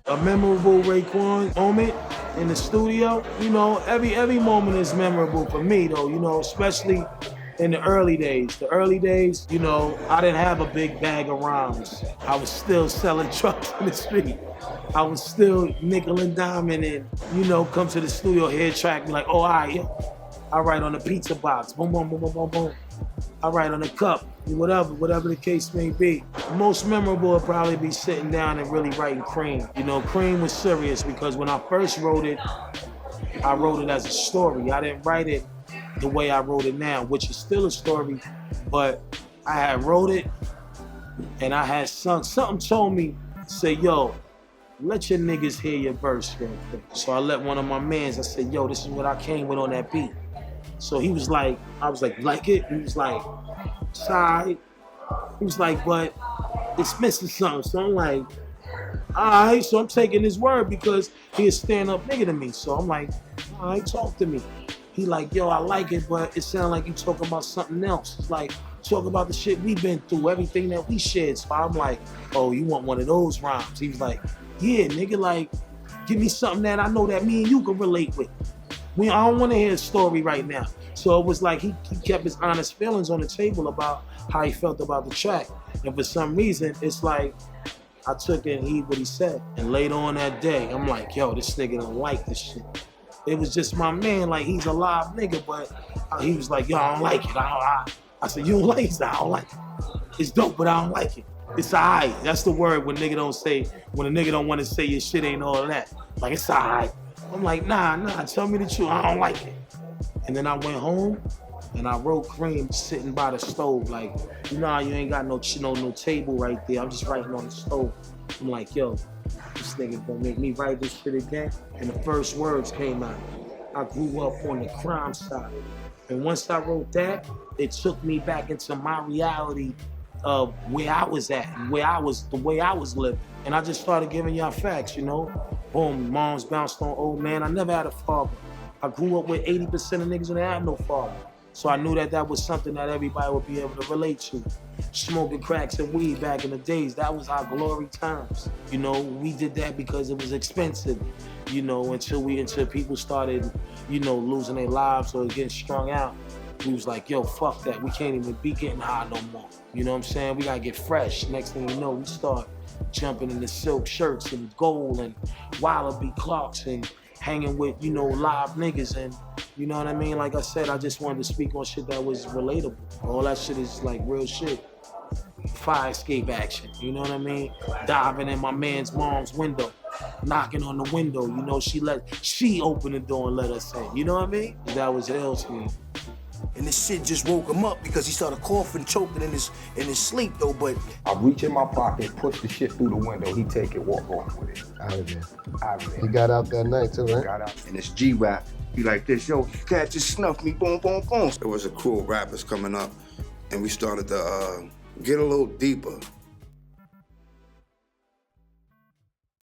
A memorable Raekwon moment in the studio. You know, every moment is memorable for me though, you know, especially in the early days. The early days, you know, I didn't have a big bag of rhymes. I was still selling trucks in the street. I was still nickel and diming and, you know, come to the studio, hear a track, be like, oh, all right, yo. I write on the pizza box, boom, boom, boom, boom, boom, boom. I write on the cup, whatever the case may be. Most memorable would probably be sitting down and really writing C.R.E.A.M. You know, C.R.E.A.M was serious because when I first wrote it, I wrote it as a story. I didn't write it the way I wrote it now, which is still a story, but I had wrote it and I had sung. Something told me, say, yo, let your niggas hear your verse real quick. So I let one of my mans, I said, yo, this is what I came with on that beat. So he was like, I was like it? He was like, side. He was like, but it's missing something. So I'm like, all right, so I'm taking his word because he a stand-up nigga to me. So I'm like, all right, talk to me. He like, yo, I like it, but it sounds like you talking about something else. It's like, talk about the shit we been through, everything that we shared. So I'm like, oh, you want one of those rhymes? He was like, yeah, nigga, like, give me something that I know that me and you can relate with. I don't want to hear a story right now. So it was like he kept his honest feelings on the table about how he felt about the track. And for some reason, it's like I took it and heed what he said. And later on that day, I'm like, yo, this nigga don't like this shit. It was just my man, like he's a live nigga, but he was like, yo, I don't like it. I said, you don't like it? He said, I don't like it. It's dope, but I don't like it. It's alright. That's the word when nigga don't say, when a nigga don't want to say your shit ain't all that. Like, it's alright. I'm like, nah, tell me the truth, I don't like it. And then I went home and I wrote C.R.E.A.M sitting by the stove. Like, you know how you ain't got no table right there. I'm just writing on the stove. I'm like, yo, this nigga gonna make me write this shit again. And the first words came out. I grew up on the crime side. And once I wrote that, it took me back into my reality of where I was at and the way I was living. And I just started giving y'all facts, you know? Boom, moms bounced on old man. I never had a father. I grew up with 80% of niggas who didn't have no father. So I knew that was something that everybody would be able to relate to. Smoking cracks and weed back in the days, that was our glory times. You know, we did that because it was expensive, you know, until people started, you know, losing their lives or getting strung out. We was like, yo, fuck that. We can't even be getting high no more. You know what I'm saying? We gotta get fresh. Next thing you know, we start jumping into silk shirts and gold and Wallaby Clarks and hanging with, you know, live niggas. And you know what I mean? Like I said, I just wanted to speak on shit that was relatable. All that shit is like real shit. Fire escape action, you know what I mean? Diving in my man's mom's window, knocking on the window, you know, she opened the door and let us in, you know what I mean? That was hell to me. And this shit just woke him up because he started coughing, choking in his sleep though, but I reach in my pocket, push the shit through the window, he take it, walk off with it. Out of there. He got out that night too, right? Got out. And it's G-Rap. He like this, yo, cat just snuffed me, boom, boom, boom. There was a crew of rappers coming up and we started to get a little deeper.